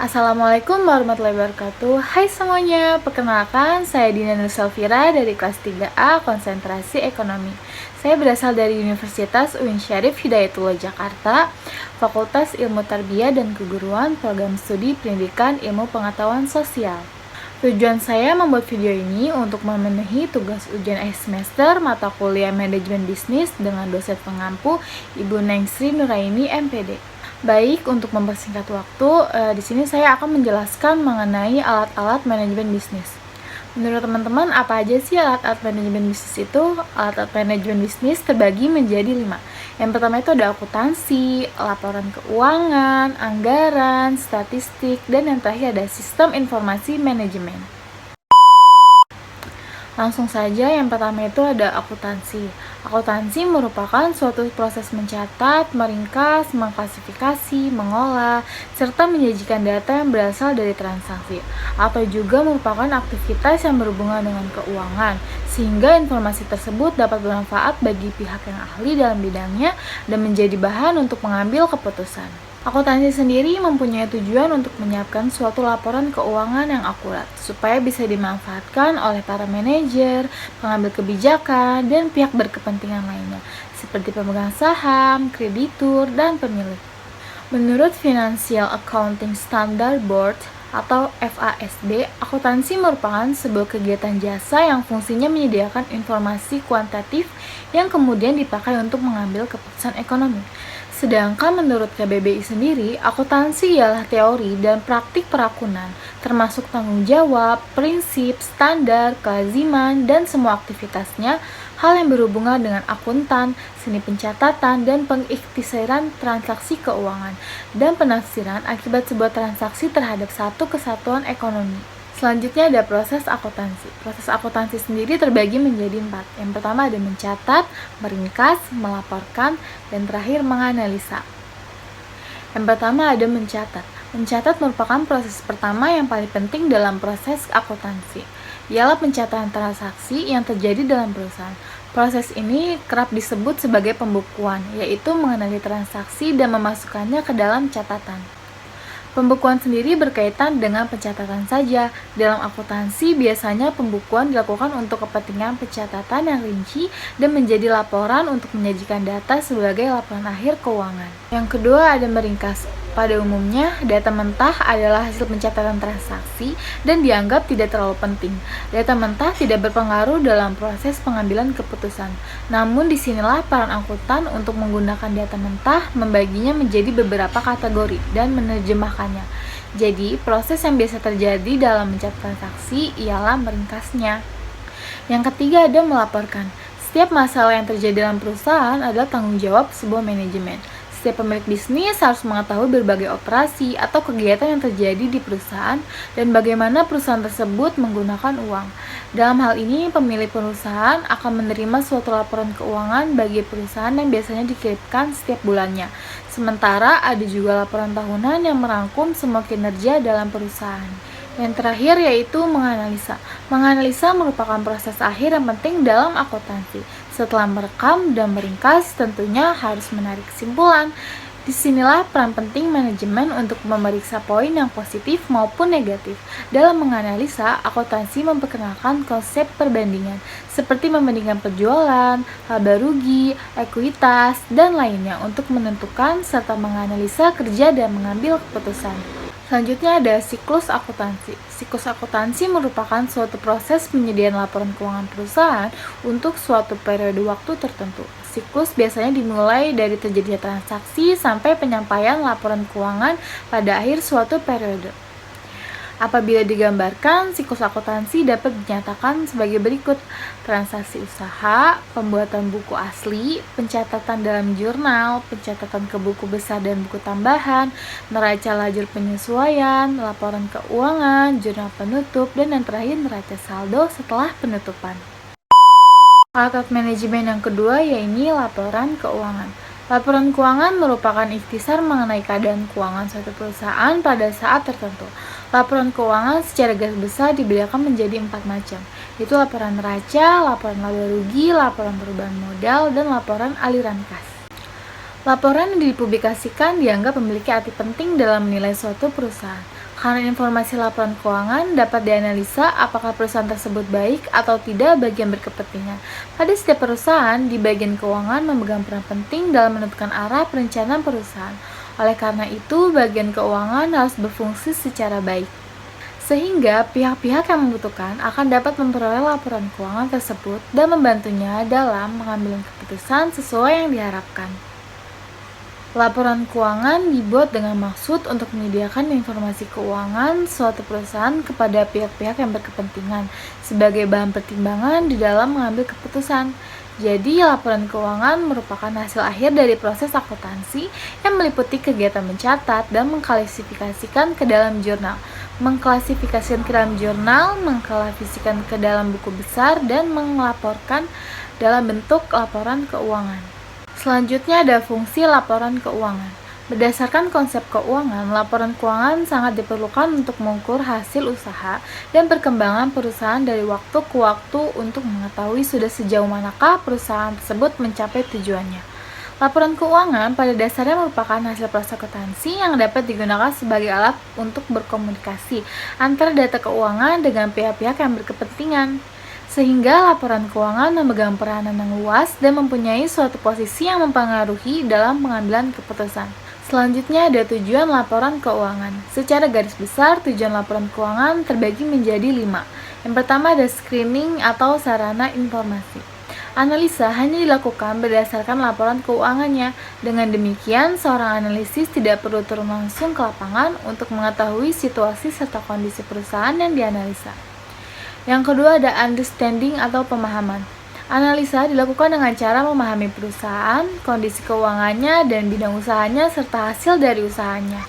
Assalamualaikum warahmatullahi wabarakatuh. Hai semuanya, perkenalkan saya Dina Nur Selvira dari kelas 3A Konsentrasi Ekonomi. Saya berasal dari Universitas UIN Syarif Hidayatullah Jakarta, Fakultas Ilmu Tarbiyah dan Keguruan, Program Studi Pendidikan Ilmu Pengetahuan Sosial. Tujuan saya membuat video ini untuk memenuhi tugas ujian akhir semester mata kuliah Manajemen Bisnis dengan dosen pengampu Ibu Nengsri Nuraini MPD. Baik, untuk mempersingkat waktu, di sini saya akan menjelaskan mengenai alat-alat manajemen bisnis. Menurut teman-teman, apa aja sih alat-alat manajemen bisnis itu? Alat-alat manajemen bisnis terbagi menjadi 5. Yang pertama itu ada akuntansi, laporan keuangan, anggaran, statistik, dan yang terakhir ada sistem informasi manajemen. Langsung saja, yang pertama itu ada akuntansi. Akuntansi merupakan suatu proses mencatat, meringkas, mengklasifikasi, mengolah, serta menyajikan data yang berasal dari transaksi, atau juga merupakan aktivitas yang berhubungan dengan keuangan, sehingga informasi tersebut dapat bermanfaat bagi pihak yang ahli dalam bidangnya dan menjadi bahan untuk mengambil keputusan. Akuntansi sendiri mempunyai tujuan untuk menyiapkan suatu laporan keuangan yang akurat, supaya bisa dimanfaatkan oleh para manajer, pengambil kebijakan, dan pihak berkepentingan lainnya, seperti pemegang saham, kreditur, dan pemilik. Menurut Financial Accounting Standard Board atau FASB, akuntansi merupakan sebuah kegiatan jasa yang fungsinya menyediakan informasi kuantitatif yang kemudian dipakai untuk mengambil keputusan ekonomi. Sedangkan menurut KBBI sendiri, akuntansi ialah teori dan praktik perakunan, termasuk tanggung jawab, prinsip, standar, kelaziman, dan semua aktivitasnya, hal yang berhubungan dengan akuntan, seni pencatatan, dan pengiktisaran transaksi keuangan, dan penafsiran akibat sebuah transaksi terhadap satu kesatuan ekonomi. Selanjutnya ada proses akuntansi. Proses akuntansi sendiri terbagi menjadi 4. Yang pertama ada mencatat, meringkas, melaporkan, dan terakhir menganalisa. Yang pertama ada mencatat. Mencatat merupakan proses pertama yang paling penting dalam proses akuntansi. Ialah pencatatan transaksi yang terjadi dalam perusahaan. Proses ini kerap disebut sebagai pembukuan, yaitu mengenali transaksi dan memasukkannya ke dalam catatan. Pembukuan sendiri berkaitan dengan pencatatan saja. Dalam akuntansi, biasanya pembukuan dilakukan untuk kepentingan pencatatan yang rinci dan menjadi laporan untuk menyajikan data sebagai laporan akhir keuangan. Yang kedua ada meringkas. Pada umumnya, data mentah adalah hasil pencatatan transaksi dan dianggap tidak terlalu penting. Data mentah tidak berpengaruh dalam proses pengambilan keputusan. Namun disinilah peran akuntan untuk menggunakan data mentah, membaginya menjadi beberapa kategori dan menerjemahkannya. Jadi, proses yang biasa terjadi dalam mencatat transaksi ialah meringkasnya. Yang ketiga ada melaporkan. Setiap masalah yang terjadi dalam perusahaan adalah tanggung jawab sebuah manajemen. Setiap pemilik bisnis harus mengetahui berbagai operasi atau kegiatan yang terjadi di perusahaan dan bagaimana perusahaan tersebut menggunakan uang. Dalam hal ini, pemilik perusahaan akan menerima suatu laporan keuangan bagi perusahaan yang biasanya dikirimkan setiap bulannya. Sementara ada juga laporan tahunan yang merangkum semua kinerja dalam perusahaan. Yang terakhir yaitu menganalisa. Menganalisa merupakan proses akhir yang penting dalam akuntansi. Setelah merekam dan meringkas, tentunya harus menarik kesimpulan. Disinilah peran penting manajemen untuk memeriksa poin yang positif maupun negatif. Dalam menganalisa, akuntansi memperkenalkan konsep perbandingan, seperti membandingkan penjualan, laba rugi, ekuitas, dan lainnya untuk menentukan serta menganalisa kerja dan mengambil keputusan. Selanjutnya ada siklus akuntansi. Siklus akuntansi merupakan suatu proses penyediaan laporan keuangan perusahaan untuk suatu periode waktu tertentu. Siklus biasanya dimulai dari terjadinya transaksi sampai penyampaian laporan keuangan pada akhir suatu periode. Apabila digambarkan, siklus akuntansi dapat dinyatakan sebagai berikut: transaksi usaha, pembuatan buku asli, pencatatan dalam jurnal, pencatatan ke buku besar dan buku tambahan, neraca lajur penyesuaian, laporan keuangan, jurnal penutup, dan yang terakhir neraca saldo setelah penutupan. Alat manajemen yang kedua yaitu laporan keuangan. Laporan keuangan merupakan ikhtisar mengenai keadaan keuangan suatu perusahaan pada saat tertentu. Laporan keuangan secara garis besar dibedakan menjadi 4 macam, yaitu laporan neraca, laporan laba rugi, laporan perubahan modal, dan laporan aliran kas. Laporan yang dipublikasikan dianggap memiliki arti penting dalam menilai suatu perusahaan. Karena informasi laporan keuangan dapat dianalisa apakah perusahaan tersebut baik atau tidak bagi yang berkepentingan. Pada setiap perusahaan, di bagian keuangan memegang peran penting dalam menentukan arah perencanaan perusahaan. Oleh karena itu, bagian keuangan harus berfungsi secara baik, sehingga pihak-pihak yang membutuhkan akan dapat memperoleh laporan keuangan tersebut dan membantunya dalam mengambil keputusan sesuai yang diharapkan. Laporan keuangan dibuat dengan maksud untuk menyediakan informasi keuangan suatu perusahaan kepada pihak-pihak yang berkepentingan sebagai bahan pertimbangan di dalam mengambil keputusan. Jadi, laporan keuangan merupakan hasil akhir dari proses akuntansi yang meliputi kegiatan mencatat dan mengklasifikasikan ke dalam jurnal, mengklasifikasikan ke dalam buku besar, dan melaporkan dalam bentuk laporan keuangan. Selanjutnya ada fungsi laporan keuangan. Berdasarkan konsep keuangan, laporan keuangan sangat diperlukan untuk mengukur hasil usaha dan perkembangan perusahaan dari waktu ke waktu untuk mengetahui sudah sejauh manakah perusahaan tersebut mencapai tujuannya. Laporan keuangan pada dasarnya merupakan hasil proses akuntansi yang dapat digunakan sebagai alat untuk berkomunikasi antara data keuangan dengan pihak-pihak yang berkepentingan, sehingga laporan keuangan memegang peranan yang luas dan mempunyai suatu posisi yang mempengaruhi dalam pengambilan keputusan. Selanjutnya ada tujuan laporan keuangan. Secara garis besar, tujuan laporan keuangan terbagi menjadi 5. Yang pertama ada screening atau sarana informasi. Analisa hanya dilakukan berdasarkan laporan keuangannya. Dengan demikian, seorang analisis tidak perlu turun langsung ke lapangan untuk mengetahui situasi serta kondisi perusahaan yang dianalisa. Yang kedua ada understanding atau pemahaman. Analisa dilakukan dengan cara memahami perusahaan, kondisi keuangannya, dan bidang usahanya, serta hasil dari usahanya.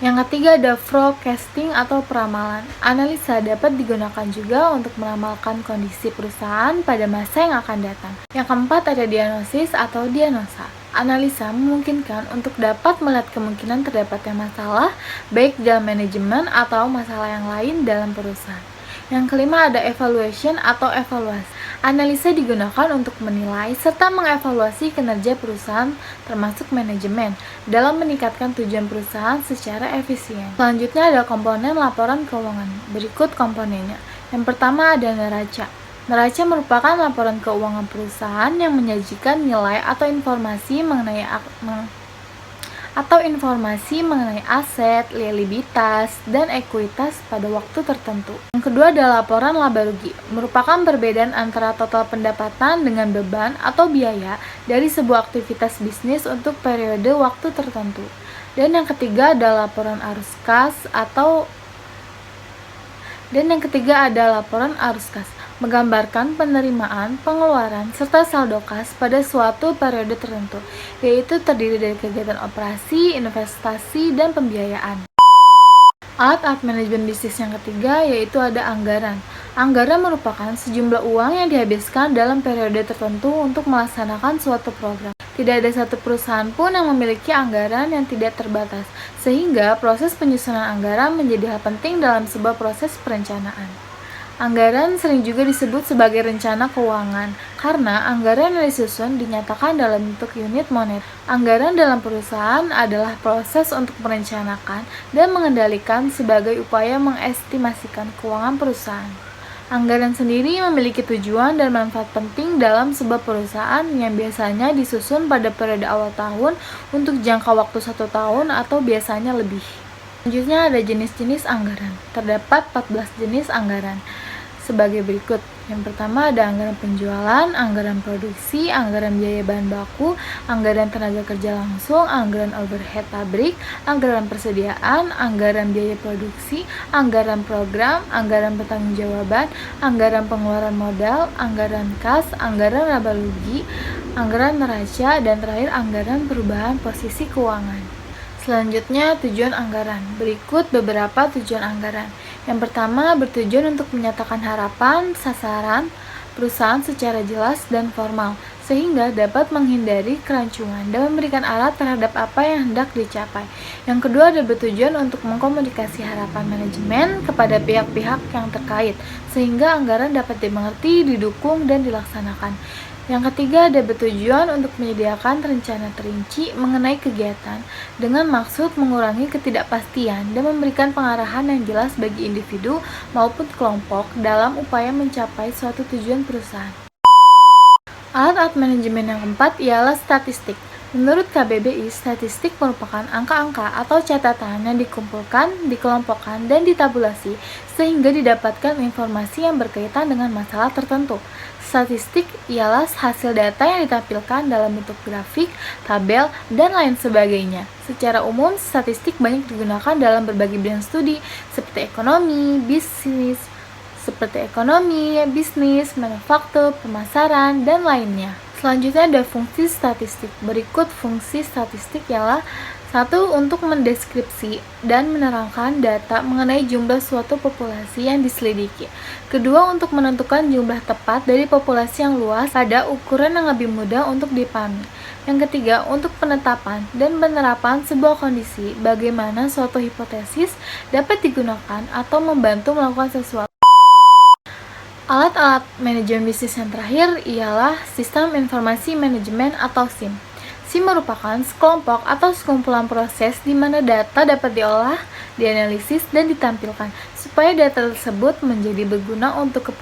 Yang ketiga ada forecasting atau peramalan. Analisa dapat digunakan juga untuk meramalkan kondisi perusahaan pada masa yang akan datang. Yang keempat ada diagnosis atau diagnosa. Analisa memungkinkan untuk dapat melihat kemungkinan terdapatnya masalah, baik dalam manajemen atau masalah yang lain dalam perusahaan. Yang kelima ada evaluation atau evaluasi. Analisa digunakan untuk menilai serta mengevaluasi kinerja perusahaan termasuk manajemen dalam meningkatkan tujuan perusahaan secara efisien. Selanjutnya ada komponen laporan keuangan. Berikut komponennya. Yang pertama ada neraca. Neraca merupakan laporan keuangan perusahaan yang menyajikan nilai atau informasi mengenai aset, liabilitas, dan ekuitas pada waktu tertentu. Yang kedua adalah laporan laba rugi, merupakan perbedaan antara total pendapatan dengan beban atau biaya dari sebuah aktivitas bisnis untuk periode waktu tertentu. Dan yang ketiga adalah laporan arus kas menggambarkan penerimaan, pengeluaran, serta saldo kas pada suatu periode tertentu, yaitu terdiri dari kegiatan operasi, investasi, dan pembiayaan. Alat manajemen bisnis yang ketiga yaitu ada anggaran. Anggaran merupakan sejumlah uang yang dihabiskan dalam periode tertentu untuk melaksanakan suatu program. Tidak ada satu perusahaan pun yang memiliki anggaran yang tidak terbatas, sehingga proses penyusunan anggaran menjadi hal penting dalam sebuah proses perencanaan. Anggaran sering juga disebut sebagai rencana keuangan, karena anggaran yang disusun dinyatakan dalam bentuk unit moneter. Anggaran dalam perusahaan adalah proses untuk merencanakan dan mengendalikan sebagai upaya mengestimasikan keuangan perusahaan. Anggaran sendiri memiliki tujuan dan manfaat penting dalam sebuah perusahaan yang biasanya disusun pada periode awal tahun untuk jangka waktu 1 tahun atau biasanya lebih. Selanjutnya ada jenis-jenis anggaran. Terdapat 14 jenis anggaran sebagai berikut. Yang pertama ada anggaran penjualan, anggaran produksi, anggaran biaya bahan baku, anggaran tenaga kerja langsung, anggaran overhead pabrik, anggaran persediaan, anggaran biaya produksi, anggaran program, anggaran pertanggungjawaban, anggaran pengeluaran modal, anggaran kas, anggaran laba rugi, anggaran neraca, dan terakhir anggaran perubahan posisi keuangan. Selanjutnya, tujuan anggaran. Berikut beberapa tujuan anggaran. Yang pertama, bertujuan untuk menyatakan harapan, sasaran perusahaan secara jelas dan formal, sehingga dapat menghindari kerancuan dan memberikan arah terhadap apa yang hendak dicapai. Yang kedua, ada bertujuan untuk mengkomunikasi harapan manajemen kepada pihak-pihak yang terkait, sehingga anggaran dapat dimengerti, didukung, dan dilaksanakan. Yang ketiga, ada bertujuan untuk menyediakan rencana terinci mengenai kegiatan dengan maksud mengurangi ketidakpastian dan memberikan pengarahan yang jelas bagi individu maupun kelompok dalam upaya mencapai suatu tujuan perusahaan. Alat-alat manajemen yang keempat ialah statistik. Menurut KBBI, statistik merupakan angka-angka atau catatan yang dikumpulkan, dikelompokkan, dan ditabulasi sehingga didapatkan informasi yang berkaitan dengan masalah tertentu. Statistik ialah hasil data yang ditampilkan dalam bentuk grafik, tabel, dan lain sebagainya. Secara umum, statistik banyak digunakan dalam berbagai bidang studi seperti ekonomi, bisnis, manufaktur, pemasaran, dan lainnya. Selanjutnya ada fungsi statistik. Berikut fungsi statistik ialah 1. Untuk mendeskripsi dan menerangkan data mengenai jumlah suatu populasi yang diselidiki. Kedua, untuk menentukan jumlah tepat dari populasi yang luas pada ukuran yang lebih mudah untuk dipahami. Yang ketiga, untuk penetapan dan penerapan sebuah kondisi bagaimana suatu hipotesis dapat digunakan atau membantu melakukan sesuatu. Alat-alat manajemen bisnis yang terakhir ialah Sistem Informasi Manajemen atau SIM. SIM merupakan sekelompok atau sekumpulan proses di mana data dapat diolah, dianalisis, dan ditampilkan supaya data tersebut menjadi berguna untuk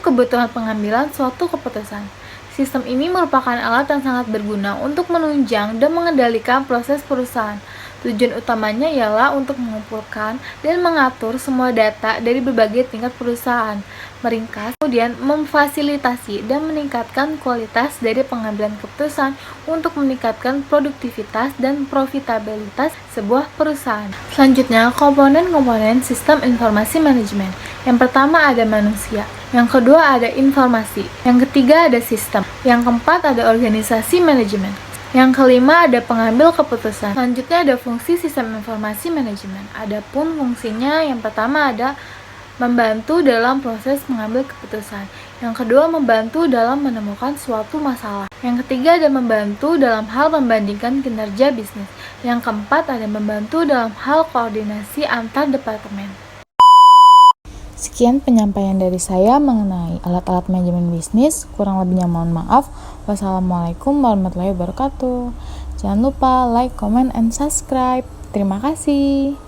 kebutuhan pengambilan suatu keputusan. Sistem ini merupakan alat yang sangat berguna untuk menunjang dan mengendalikan proses perusahaan. Tujuan utamanya ialah untuk mengumpulkan dan mengatur semua data dari berbagai tingkat perusahaan, meringkas, kemudian memfasilitasi dan meningkatkan kualitas dari pengambilan keputusan untuk meningkatkan produktivitas dan profitabilitas sebuah perusahaan. Selanjutnya, komponen-komponen sistem informasi manajemen. Yang pertama ada manusia, yang kedua ada informasi, yang ketiga ada sistem, yang keempat ada organisasi manajemen. Yang kelima ada pengambil keputusan. Selanjutnya ada fungsi sistem informasi manajemen. Adapun fungsinya yang pertama ada membantu dalam proses mengambil keputusan. Yang kedua membantu dalam menemukan suatu masalah. Yang ketiga ada membantu dalam hal membandingkan kinerja bisnis. Yang keempat ada membantu dalam hal koordinasi antar departemen. Sekian penyampaian dari saya mengenai alat-alat manajemen bisnis. Kurang lebihnya mohon maaf. Wassalamualaikum warahmatullahi wabarakatuh. Jangan lupa like, comment, and subscribe. Terima kasih.